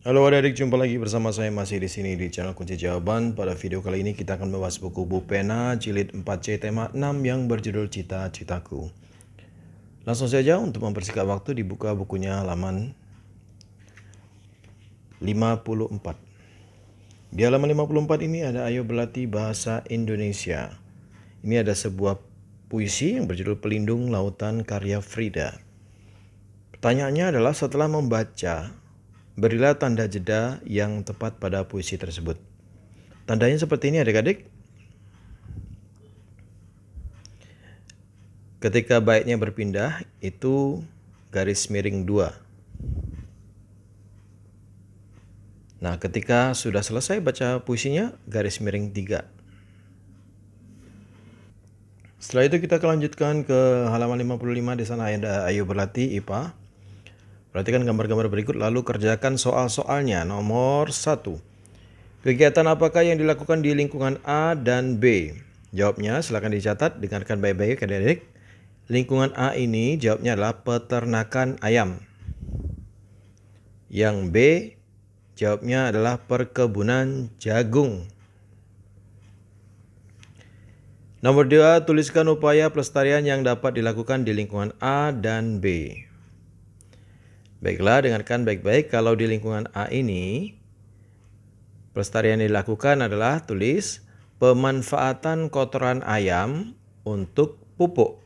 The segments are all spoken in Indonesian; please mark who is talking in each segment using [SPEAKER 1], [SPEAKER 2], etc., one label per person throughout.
[SPEAKER 1] Halo adik-adik, jumpa lagi bersama saya masih di sini di channel Kunci Jawaban. Pada video kali ini kita akan membahas buku Bu Pena jilid 4C tema 6 yang berjudul Cita-Citaku. Langsung saja untuk mempersingkat waktu dibuka bukunya halaman 54. Di halaman 54 ini ada Ayo Berlatih Bahasa Indonesia. Ini ada sebuah puisi yang berjudul Pelindung Lautan karya Frida. Pertanyaannya adalah setelah membaca, berilah tanda jeda yang tepat pada puisi tersebut. Tandanya seperti ini adik-adik. Ketika baitnya berpindah, itu garis miring 2. Nah, ketika sudah selesai baca puisinya, garis miring 3. Setelah itu kita lanjutkan ke halaman 55. Di sana ada Ayo Berlatih IPA. Perhatikan gambar-gambar berikut lalu kerjakan soal-soalnya. Nomor 1. Kegiatan apakah yang dilakukan di lingkungan A dan B? Jawabnya silakan dicatat, dengarkan baik-baik adik-adik. Lingkungan A ini jawabnya adalah peternakan ayam. Yang B jawabnya adalah perkebunan jagung. Nomor 2, tuliskan upaya pelestarian yang dapat dilakukan di lingkungan A dan B. Baiklah, dengarkan baik-baik. Kalau di lingkungan A ini, pelestarian yang dilakukan adalah tulis pemanfaatan kotoran ayam untuk pupuk.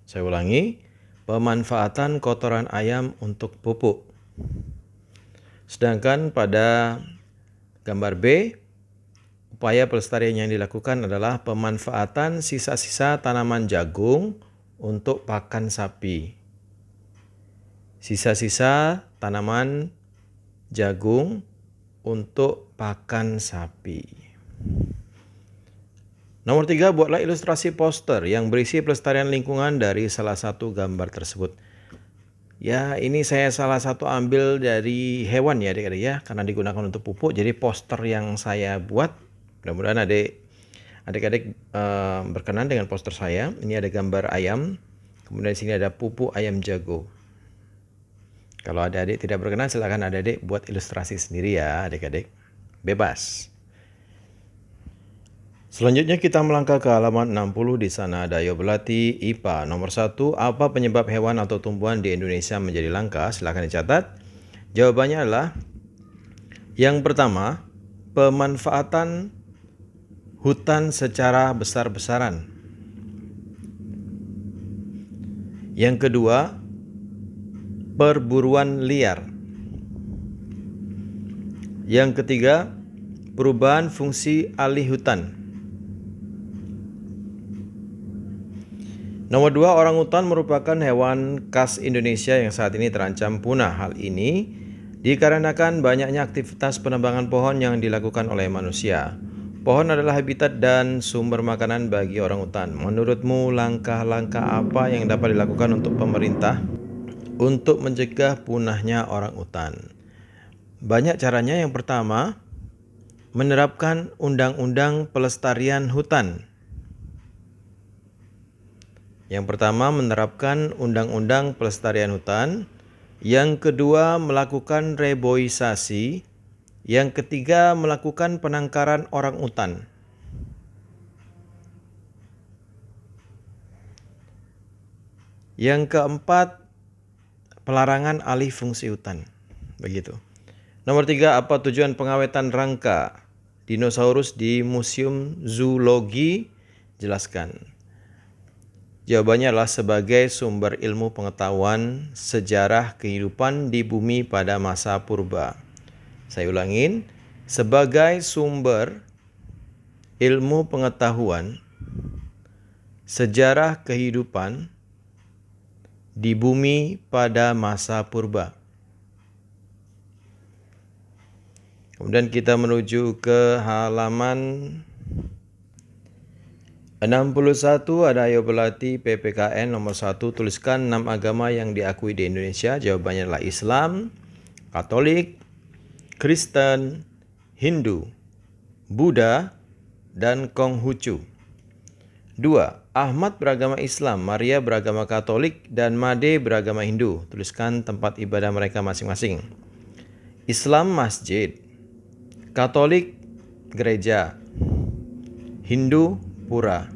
[SPEAKER 1] Saya ulangi, pemanfaatan kotoran ayam untuk pupuk. Sedangkan pada gambar B, upaya pelestarian yang dilakukan adalah pemanfaatan sisa-sisa tanaman jagung untuk pakan sapi. Sisa-sisa tanaman jagung untuk pakan sapi. Nomor 3, buatlah ilustrasi poster yang berisi pelestarian lingkungan dari salah satu gambar tersebut. Ya, ini saya salah satu ambil dari hewan ya adik-adik ya, karena digunakan untuk pupuk. Jadi poster yang saya buat, mudah-mudahan adik-adik berkenan dengan poster saya. Ini ada gambar ayam, kemudian di sini ada pupuk ayam jago. Kalau adik-adik tidak berkenan, silakan adik-adik buat ilustrasi sendiri ya adik-adik. Bebas. Selanjutnya kita melangkah ke halaman 60. Di sana ada Ayo Berlatih IPA. Nomor 1, apa penyebab hewan atau tumbuhan di Indonesia menjadi langka? Silakan dicatat. Jawabannya adalah yang pertama, pemanfaatan hutan secara besar-besaran. Yang kedua, perburuan liar. Yang ketiga, perubahan fungsi alih hutan. Nomor 2, orangutan merupakan hewan khas Indonesia yang saat ini terancam punah. Hal ini dikarenakan banyaknya aktivitas penebangan pohon yang dilakukan oleh manusia. Pohon adalah habitat dan sumber makanan bagi orangutan. Menurutmu langkah-langkah apa yang dapat dilakukan untuk pemerintah untuk mencegah punahnya orangutan? Banyak caranya. Yang pertama, menerapkan undang-undang pelestarian hutan. Yang pertama, menerapkan undang-undang pelestarian hutan. Yang kedua, melakukan reboisasi. Yang ketiga, melakukan penangkaran orangutan. Yang keempat, pelarangan alih fungsi hutan. Begitu. Nomor 3, apa tujuan pengawetan rangka dinosaurus di Museum Zoologi? Jelaskan. Jawabannya adalah sebagai sumber ilmu pengetahuan sejarah kehidupan di bumi pada masa purba. Saya ulangin, sebagai sumber ilmu pengetahuan sejarah kehidupan di bumi pada masa purba. Kemudian kita menuju ke halaman 61. Ada Ayo Berlatih PPKN nomor 1. Tuliskan 6 agama yang diakui di Indonesia. Jawabannya adalah Islam, Katolik, Kristen, Hindu, Buddha, dan Konghucu. 2. Ahmad beragama Islam, Maria beragama Katolik, dan Made beragama Hindu. Tuliskan tempat ibadah mereka masing-masing. Islam masjid, Katolik gereja, Hindu pura.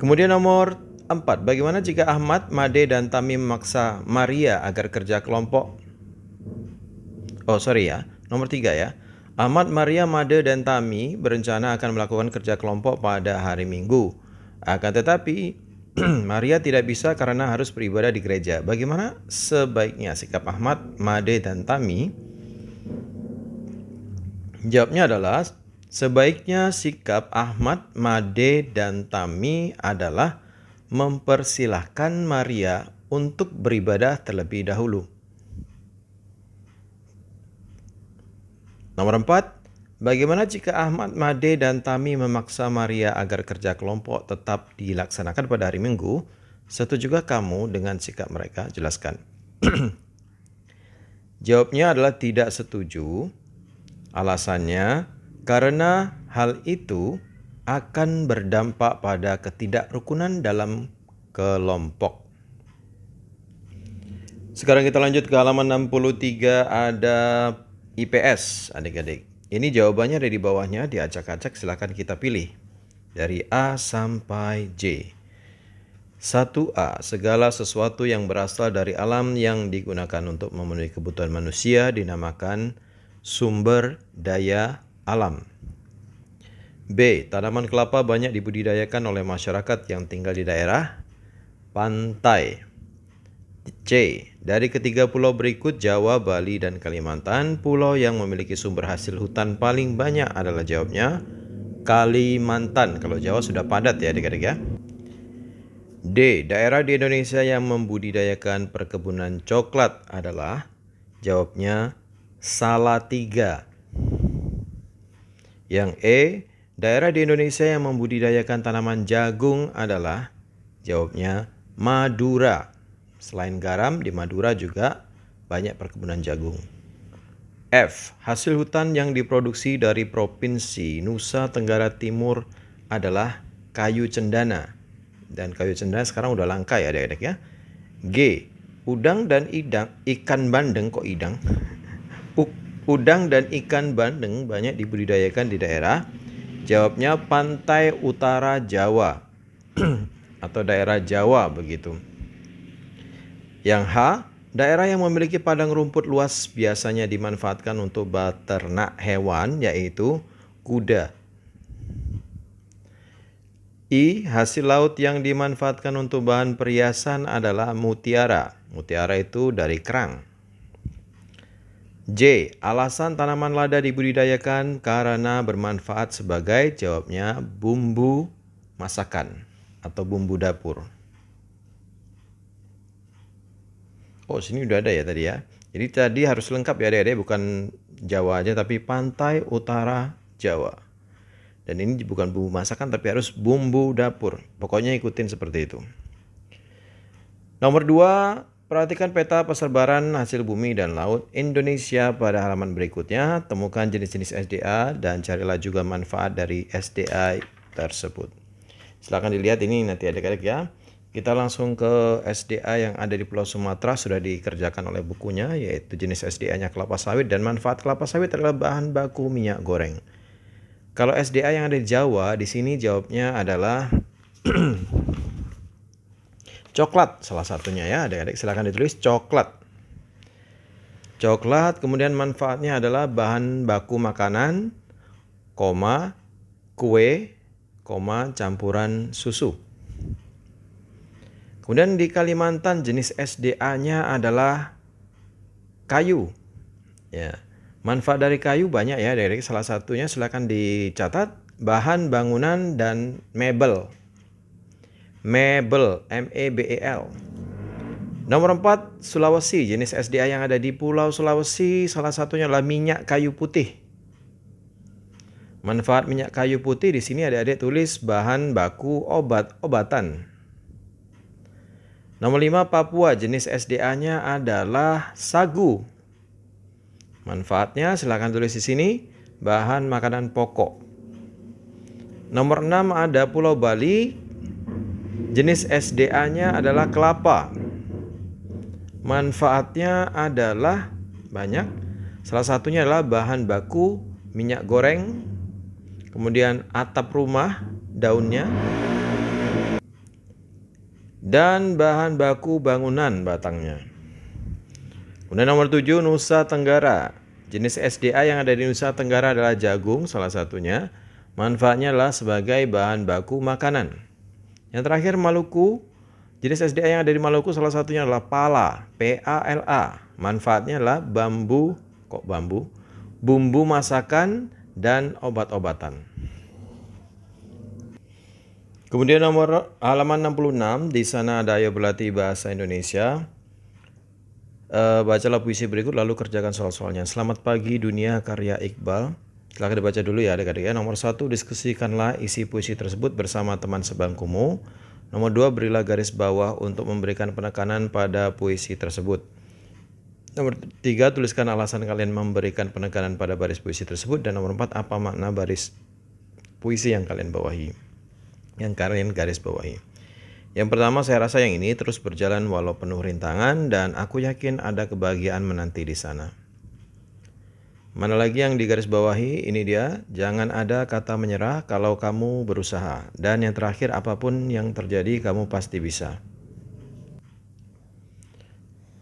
[SPEAKER 1] Kemudian nomor 4, bagaimana jika Ahmad, Made, dan Tamim memaksa Maria agar kerja kelompok? Nomor 3 ya. Ahmad, Maria, Made, dan Tami berencana akan melakukan kerja kelompok pada hari Minggu. Akan tetapi, Maria tidak bisa karena harus beribadah di gereja. Bagaimana sebaiknya sikap Ahmad, Made, dan Tami? Jawabnya adalah, sebaiknya sikap Ahmad, Made, dan Tami adalah mempersilahkan Maria untuk beribadah terlebih dahulu. Nomor 4, bagaimana jika Ahmad, Made, dan Tami memaksa Maria agar kerja kelompok tetap dilaksanakan pada hari Minggu? Setujukah kamu dengan sikap mereka? Jelaskan. Jawabnya adalah tidak setuju. Alasannya, karena hal itu akan berdampak pada ketidakrukunan dalam kelompok. Sekarang kita lanjut ke halaman 63, ada IPS, adik-adik. Ini jawabannya ada di bawahnya, diacak-acak, silahkan kita pilih. Dari A sampai J. 1A, segala sesuatu yang berasal dari alam yang digunakan untuk memenuhi kebutuhan manusia dinamakan sumber daya alam. B, tanaman kelapa banyak dibudidayakan oleh masyarakat yang tinggal di daerah pantai. C, dari ketiga pulau berikut, Jawa, Bali, dan Kalimantan, pulau yang memiliki sumber hasil hutan paling banyak adalah jawabnya Kalimantan. Kalau Jawa sudah padat ya adik-adik ya. D, daerah di Indonesia yang membudidayakan perkebunan coklat adalah jawabnya Salatiga. Yang E, daerah di Indonesia yang membudidayakan tanaman jagung adalah jawabnya Madura. Selain garam, di Madura juga banyak perkebunan jagung. F, hasil hutan yang diproduksi dari Provinsi Nusa Tenggara Timur adalah kayu cendana. Dan kayu cendana sekarang udah langka ya adik-adik ya. G, udang dan ikan bandeng, kok idang? Udang dan ikan bandeng banyak dibudidayakan di daerah, jawabnya pantai utara Jawa atau daerah Jawa begitu. Yang H, daerah yang memiliki padang rumput luas biasanya dimanfaatkan untuk beternak hewan, yaitu kuda. I, hasil laut yang dimanfaatkan untuk bahan perhiasan adalah mutiara. Mutiara itu dari kerang. J, alasan tanaman lada dibudidayakan karena bermanfaat sebagai, jawabnya bumbu masakan atau bumbu dapur. Oh, sini udah ada ya tadi ya. Jadi tadi harus lengkap ya adik-adik, bukan Jawa aja tapi pantai utara Jawa. Dan ini bukan bumbu masakan tapi harus bumbu dapur. Pokoknya ikutin seperti itu. Nomor 2, perhatikan peta persebaran hasil bumi dan laut Indonesia pada halaman berikutnya. Temukan jenis-jenis SDA dan carilah juga manfaat dari SDA tersebut. Silahkan dilihat ini nanti adik-adik ya. Kita langsung ke SDA yang ada di Pulau Sumatera, sudah dikerjakan oleh bukunya, yaitu jenis SDA-nya kelapa sawit dan manfaat kelapa sawit adalah bahan baku minyak goreng. Kalau SDA yang ada di Jawa, di sini jawabnya adalah coklat salah satunya ya adik-adik, silahkan ditulis coklat. Coklat, kemudian manfaatnya adalah bahan baku makanan, kue, campuran susu. Kemudian di Kalimantan jenis SDA-nya adalah kayu. Ya, manfaat dari kayu banyak ya, dari salah satunya silakan dicatat bahan bangunan dan mebel. Mebel, MEBEL. Nomor 4, Sulawesi, jenis SDA yang ada di Pulau Sulawesi salah satunya adalah minyak kayu putih. Manfaat minyak kayu putih di sini adik-adik tulis bahan baku obat-obatan. Nomor 5, Papua, jenis SDA-nya adalah sagu. Manfaatnya silakan tulis di sini, bahan makanan pokok. Nomor 6 ada Pulau Bali, jenis SDA-nya adalah kelapa. Manfaatnya adalah banyak. Salah satunya adalah bahan baku minyak goreng, kemudian atap rumah, daunnya, dan bahan baku bangunan, batangnya. Kemudian nomor 7, Nusa Tenggara. Jenis SDA yang ada di Nusa Tenggara adalah jagung, salah satunya. Manfaatnya adalah sebagai bahan baku makanan. Yang terakhir, Maluku. Jenis SDA yang ada di Maluku salah satunya adalah pala, PALA. Manfaatnya adalah bumbu masakan dan obat-obatan. Kemudian nomor halaman 66, di sana ada ayo berlatih bahasa Indonesia. Bacalah puisi berikut lalu kerjakan soal-soalnya. Selamat pagi dunia, karya Iqbal. Silahkan dibaca dulu ya adik-adik ya. Nomor 1, diskusikanlah isi puisi tersebut bersama teman sebangkumu. Nomor 2, berilah garis bawah untuk memberikan penekanan pada puisi tersebut. Nomor 3, tuliskan alasan kalian memberikan penekanan pada baris puisi tersebut. Dan nomor 4, apa makna baris puisi yang kalian bawahi, yang kalian garis bawahi. Yang pertama, saya rasa yang ini terus berjalan walau penuh rintangan dan aku yakin ada kebahagiaan menanti di sana. Mana lagi yang digaris bawahi? Ini dia, jangan ada kata menyerah kalau kamu berusaha. Dan yang terakhir, apapun yang terjadi kamu pasti bisa.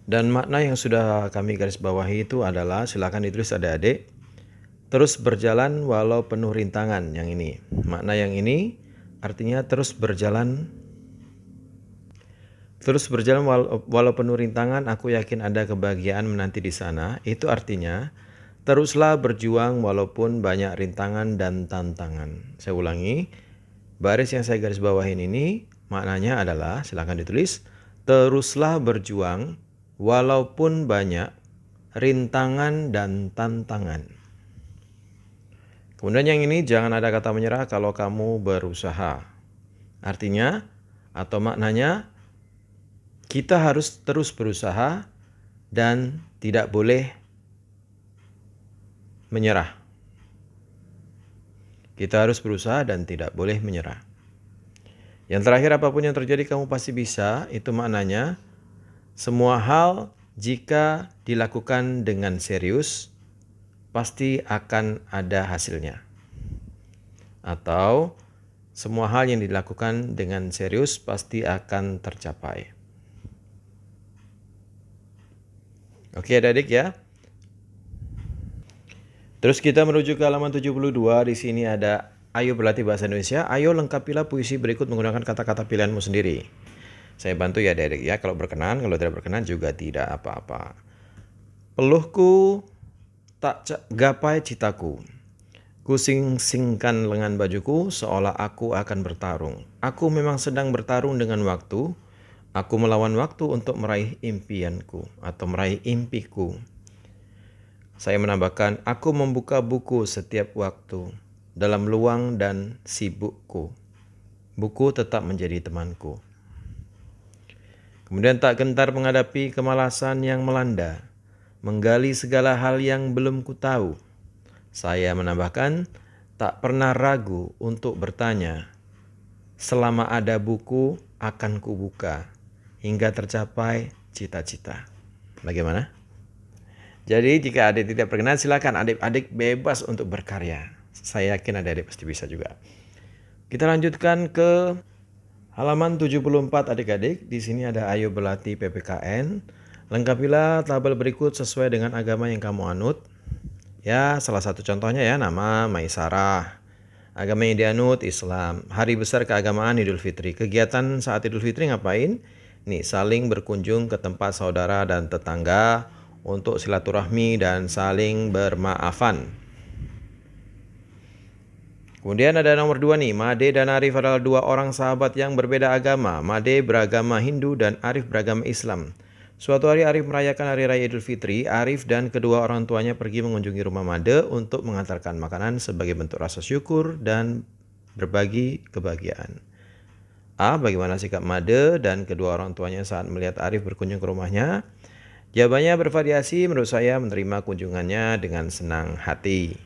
[SPEAKER 1] Dan makna yang sudah kami garis bawahi itu adalah, silakan ditulis adik-adik, terus berjalan walau penuh rintangan. Yang ini, makna yang ini artinya terus berjalan walau penuh rintangan, aku yakin ada kebahagiaan menanti di sana. Itu artinya teruslah berjuang walaupun banyak rintangan dan tantangan. Saya ulangi, baris yang saya garis bawahin ini maknanya adalah, silakan ditulis, teruslah berjuang walaupun banyak rintangan dan tantangan. Kemudian yang ini, jangan ada kata menyerah kalau kamu berusaha. Artinya atau maknanya, kita harus terus berusaha dan tidak boleh menyerah. Kita harus berusaha dan tidak boleh menyerah. Yang terakhir, apapun yang terjadi kamu pasti bisa. Itu maknanya, semua hal jika dilakukan dengan serius pasti akan ada hasilnya. Atau semua hal yang dilakukan dengan serius pasti akan tercapai. Oke adik-adik ya. Terus kita menuju ke halaman 72. Di sini ada ayo berlatih bahasa Indonesia. Ayo lengkapilah puisi berikut menggunakan kata-kata pilihanmu sendiri. Saya bantu ya adik-adik ya. Kalau berkenan, kalau tidak berkenan juga tidak apa-apa. Peluhku tak gapai citaku. Kusing-singkan lengan bajuku seolah aku akan bertarung. Aku memang sedang bertarung dengan waktu. Aku melawan waktu untuk meraih impianku atau meraih impiku. Saya menambahkan, aku membuka buku setiap waktu dalam luang dan sibukku. Buku tetap menjadi temanku. Kemudian tak gentar menghadapi kemalasan yang melanda, menggali segala hal yang belum ku tahu. Saya menambahkan, tak pernah ragu untuk bertanya. Selama ada buku akan kubuka hingga tercapai cita-cita. Bagaimana? Jadi jika adik tidak berkenan, silakan adik-adik bebas untuk berkarya. Saya yakin adik-adik pasti bisa juga. Kita lanjutkan ke halaman 74 adik-adik. Di sini ada ayo berlatih PPKN. Lengkapilah tabel berikut sesuai dengan agama yang kamu anut. Ya, salah satu contohnya ya, nama Maisarah. Agama yang dianut Islam. Hari besar keagamaan Idul Fitri. Kegiatan saat Idul Fitri ngapain? Nih, saling berkunjung ke tempat saudara dan tetangga untuk silaturahmi dan saling bermaafan. Kemudian ada nomor 2 nih, Made dan Arif adalah dua orang sahabat yang berbeda agama. Made beragama Hindu dan Arif beragama Islam. Suatu hari Arif merayakan Hari Raya Idul Fitri. Arif dan kedua orang tuanya pergi mengunjungi rumah Made untuk mengantarkan makanan sebagai bentuk rasa syukur dan berbagi kebahagiaan. A. Bagaimana sikap Made dan kedua orang tuanya saat melihat Arif berkunjung ke rumahnya? Jawabannya bervariasi, menurut saya menerima kunjungannya dengan senang hati.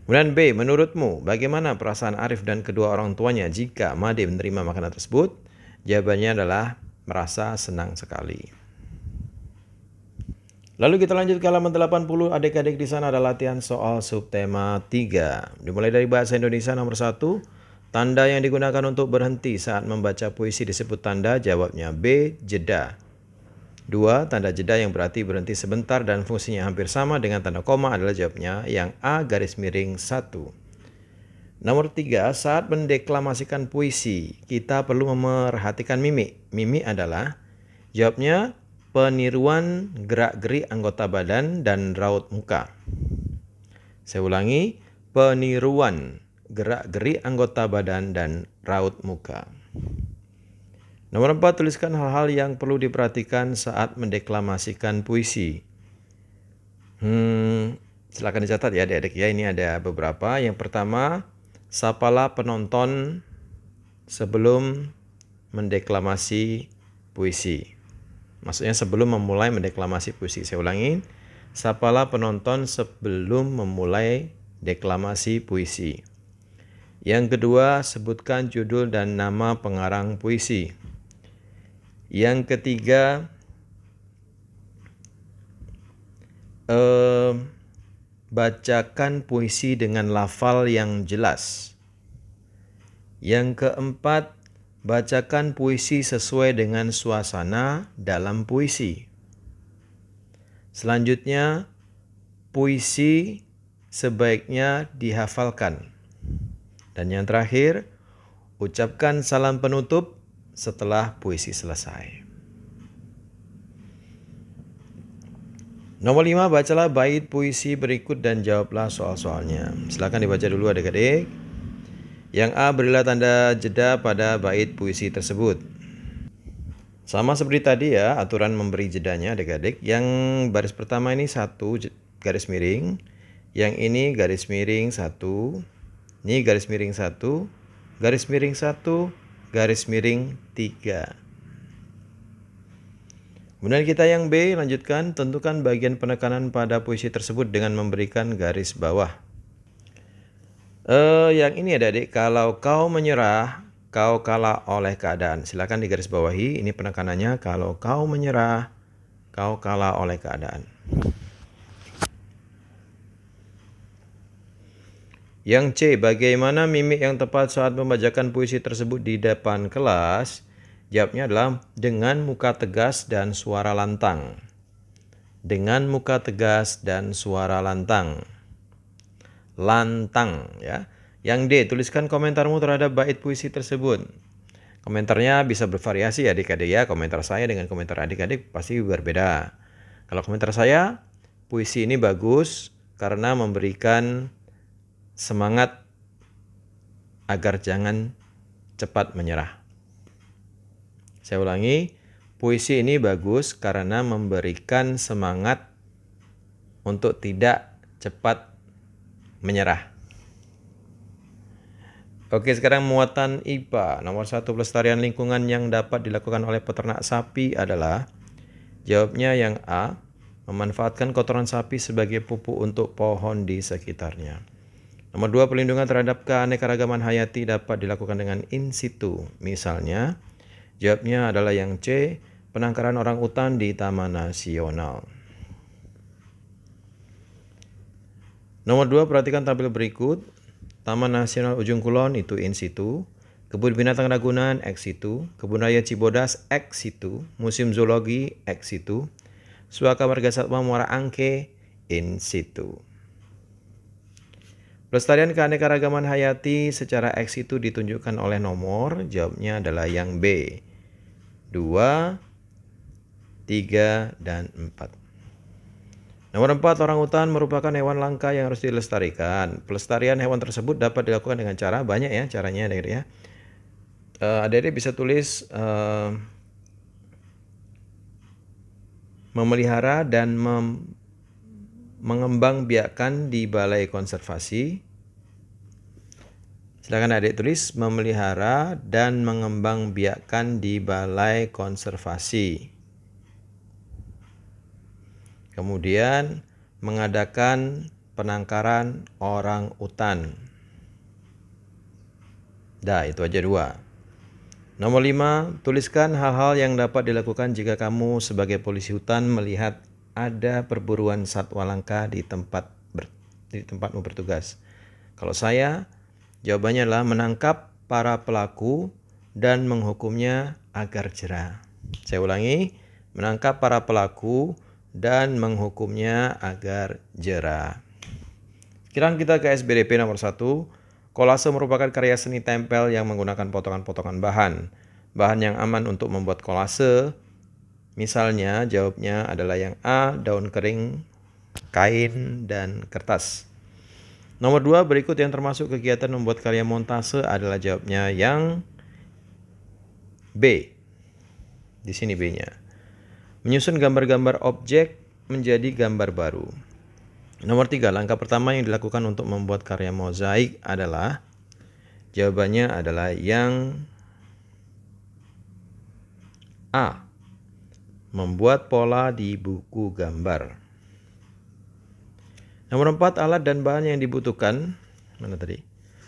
[SPEAKER 1] Kemudian B. Menurutmu, bagaimana perasaan Arif dan kedua orang tuanya jika Made menerima makanan tersebut? Jawabannya adalah merasa senang sekali. Lalu kita lanjut ke halaman 80. Adik-adik, di sana ada latihan soal subtema 3. Dimulai dari bahasa Indonesia nomor 1. Tanda yang digunakan untuk berhenti saat membaca puisi disebut tanda. Jawabnya B. Jeda. 2. Tanda jeda yang berarti berhenti sebentar dan fungsinya hampir sama dengan tanda koma adalah jawabnya yang A garis miring 1. Nomor 3. Saat mendeklamasikan puisi, kita perlu memerhatikan mimik. Mimik adalah jawabnya peniruan gerak-gerik anggota badan dan raut muka. Saya ulangi, peniruan gerak-gerik anggota badan dan raut muka. Nomor 4, tuliskan hal-hal yang perlu diperhatikan saat mendeklamasikan puisi. Silakan dicatat ya adik-adik ya, ini ada beberapa. Yang pertama, sapalah penonton sebelum mendeklamasi puisi. Maksudnya sebelum memulai mendeklamasi puisi. Saya ulangi, sapalah penonton sebelum memulai deklamasi puisi. Yang kedua, sebutkan judul dan nama pengarang puisi. Yang ketiga, bacakan puisi dengan lafal yang jelas. Yang keempat, bacakan puisi sesuai dengan suasana dalam puisi. Selanjutnya, puisi sebaiknya dihafalkan. Dan yang terakhir, ucapkan salam penutup setelah puisi selesai. Nomor 5, bacalah bait puisi berikut dan jawablah soal-soalnya. Silakan dibaca dulu adik-adik. Yang A, berilah tanda jeda pada bait puisi tersebut. Sama seperti tadi ya, aturan memberi jedanya adik-adik. Yang baris pertama ini 1 garis miring. Yang ini garis miring 1. Ini garis miring 1. Garis miring 1. Garis miring 3. Kemudian kita yang B, lanjutkan. Tentukan bagian penekanan pada puisi tersebut dengan memberikan garis bawah. Yang ini adik-adik, kalau kau menyerah, kau kalah oleh keadaan. Silakan digaris bawahi, ini penekanannya, kalau kau menyerah, kau kalah oleh keadaan. Yang C, bagaimana mimik yang tepat saat membacakan puisi tersebut di depan kelas? Jawabnya adalah dengan muka tegas dan suara lantang. Dengan muka tegas dan suara lantang. Lantang ya. Yang D, tuliskan komentarmu terhadap bait puisi tersebut. Komentarnya bisa bervariasi ya adik-adik ya. Komentar saya dengan komentar adik-adik pasti berbeda. Kalau komentar saya, puisi ini bagus karena memberikan semangat agar jangan cepat menyerah. Saya ulangi, puisi ini bagus karena memberikan semangat untuk tidak cepat menyerah. Oke, sekarang muatan IPA. Nomor 1, pelestarian lingkungan yang dapat dilakukan oleh peternak sapi adalah, jawabnya yang A, memanfaatkan kotoran sapi sebagai pupuk untuk pohon di sekitarnya. Nomor 2, pelindungan terhadap keanekaragaman hayati dapat dilakukan dengan in situ. Misalnya, jawabnya adalah yang C, penangkaran orang utan di Taman Nasional. Nomor 2, perhatikan tampil berikut. Taman Nasional Ujung Kulon itu in situ. Kebun Binatang Ragunan ex situ. Kebun Raya Cibodas ex situ. Museum Zoologi ex situ. Suaka Marga Satwa Muara Angke in situ. Pelestarian keanekaragaman hayati secara ex situ ditunjukkan oleh nomor. Jawabnya adalah yang B. 2, 3, dan 4. Nomor 4, orangutan merupakan hewan langka yang harus dilestarikan. Pelestarian hewan tersebut dapat dilakukan dengan cara banyak ya caranya adik-adik ya. Adik-adik bisa tulis memelihara dan mengembangbiakkan di balai konservasi. Silakan adik tulis memelihara dan mengembangbiakkan di balai konservasi. Kemudian mengadakan penangkaran orang utan. Dah, itu aja 2. Nomor 5, tuliskan hal-hal yang dapat dilakukan jika kamu sebagai polisi hutan melihat ada perburuan satwa langka di tempatmu bertugas? Kalau saya, jawabannya adalah menangkap para pelaku dan menghukumnya agar jera. Saya ulangi, menangkap para pelaku dan menghukumnya agar jera. Sekarang kita ke SBDP nomor 1. Kolase merupakan karya seni tempel yang menggunakan potongan-potongan bahan. Bahan yang aman untuk membuat kolase. Misalnya, jawabnya adalah yang A, daun kering, kain, dan kertas. Nomor 2, berikut yang termasuk kegiatan membuat karya montase adalah jawabnya yang B. Di sini B-nya. Menyusun gambar-gambar objek menjadi gambar baru. Nomor 3, langkah pertama yang dilakukan untuk membuat karya mozaik adalah, jawabannya adalah yang A. Membuat pola di buku gambar. Nomor 4, alat dan bahan yang dibutuhkan. Mana tadi?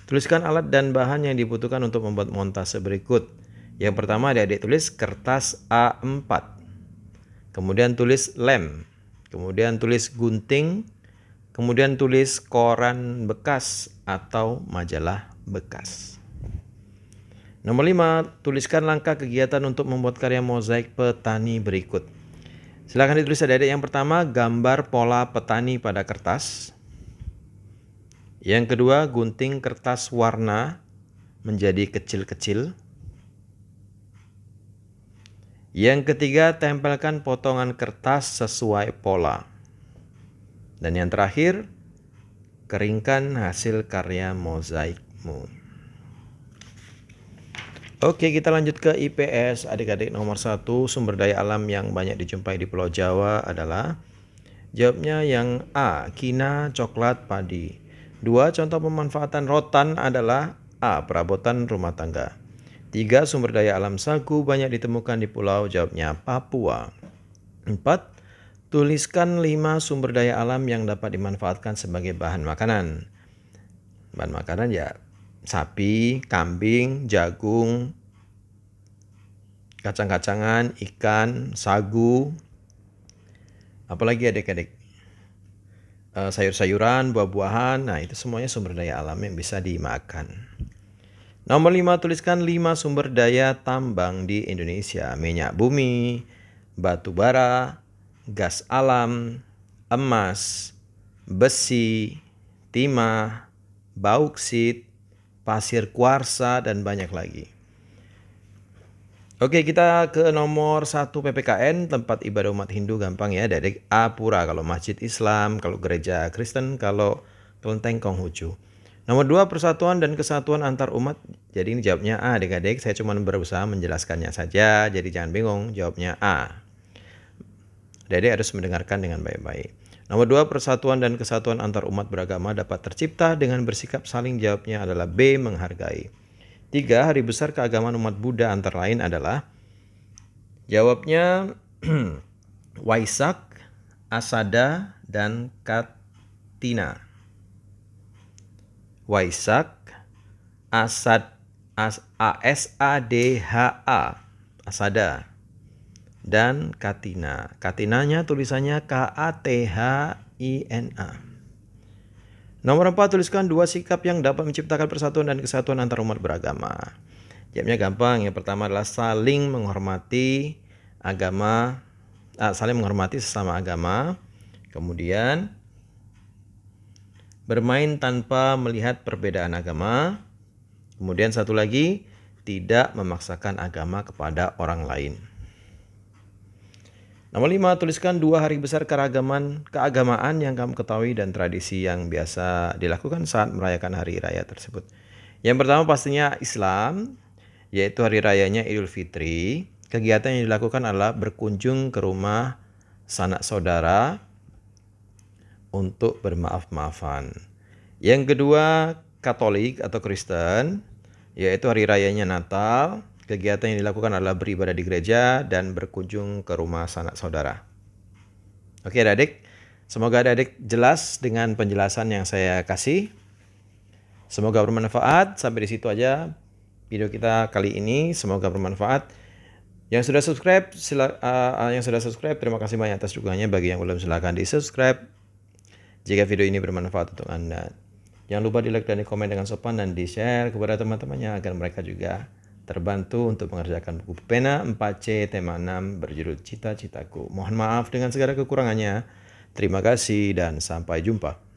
[SPEAKER 1] Tuliskan alat dan bahan yang dibutuhkan untuk membuat montase berikut. Yang pertama adik-adik tulis kertas A4. Kemudian tulis lem. Kemudian tulis gunting. Kemudian tulis koran bekas atau majalah bekas. Nomor 5, tuliskan langkah kegiatan untuk membuat karya mozaik petani berikut. Silakan ditulis adik-adik. Yang pertama, gambar pola petani pada kertas. Yang kedua, gunting kertas warna menjadi kecil-kecil. Yang ketiga, tempelkan potongan kertas sesuai pola. Dan yang terakhir, keringkan hasil karya mozaikmu. Oke, kita lanjut ke IPS. Adik-adik nomor 1, sumber daya alam yang banyak dijumpai di Pulau Jawa adalah, jawabnya yang A, kina, coklat, padi. 2, contoh pemanfaatan rotan adalah A, perabotan rumah tangga. 3, sumber daya alam sagu banyak ditemukan di pulau, jawabnya Papua. 4, tuliskan 5 sumber daya alam yang dapat dimanfaatkan sebagai bahan makanan. Bahan makanan ya sapi, kambing, jagung, kacang-kacangan, ikan, sagu, apalagi adik-adik, sayur-sayuran, buah-buahan. Nah, itu semuanya sumber daya alam yang bisa dimakan. Nomor 5, tuliskan 5 sumber daya tambang di Indonesia. Minyak bumi, batu bara, gas alam, emas, besi, timah, bauksit, pasir kuarsa, dan banyak lagi. Oke, kita ke nomor 1 PPKN, tempat ibadah umat Hindu, gampang ya, dari Apura kalau masjid Islam, kalau gereja Kristen, kalau kelenteng Konghucu. Nomor 2, persatuan dan kesatuan antar umat. Jadi ini jawabnya A, adik-adik. Saya cuma berusaha menjelaskannya saja, jadi jangan bingung, jawabnya A. Adik-adik harus mendengarkan dengan baik-baik. Nomor 2, persatuan dan kesatuan antar umat beragama dapat tercipta dengan bersikap saling, jawabnya adalah B, menghargai. 3, hari besar keagamaan umat Buddha antara lain adalah, jawabnya Waisak, Asada, dan Katina. Waisak, ASADHA, Asada, dan Katina. Katinanya tulisannya KATHINA. Nomor 4, tuliskan 2 sikap yang dapat menciptakan persatuan dan kesatuan antar umat beragama. Jawabnya gampang. Yang pertama adalah saling menghormati agama, saling menghormati sesama agama. Kemudian bermain tanpa melihat perbedaan agama. Kemudian satu lagi, tidak memaksakan agama kepada orang lain. Nomor 5, tuliskan 2 hari besar keagamaan yang kamu ketahui dan tradisi yang biasa dilakukan saat merayakan hari raya tersebut. Yang pertama pastinya Islam, yaitu hari rayanya Idul Fitri. Kegiatan yang dilakukan adalah berkunjung ke rumah sanak saudara untuk bermaaf-maafan. Yang kedua, Katolik atau Kristen, yaitu hari rayanya Natal. Kegiatan yang dilakukan adalah beribadah di gereja dan berkunjung ke rumah sanak saudara. Oke adik-adik, semoga adik-adik jelas dengan penjelasan yang saya kasih. Semoga bermanfaat. Sampai di situ aja video kita kali ini. Semoga bermanfaat. Yang sudah subscribe, terima kasih banyak atas dukungannya. Bagi yang belum, silahkan di-subscribe jika video ini bermanfaat untuk Anda. Jangan lupa di-like dan di-komen dengan sopan dan di-share kepada teman-temannya agar mereka juga terbantu untuk mengerjakan buku pena 4C tema 6 berjudul Cita-Citaku. Mohon maaf dengan segala kekurangannya. Terima kasih dan sampai jumpa.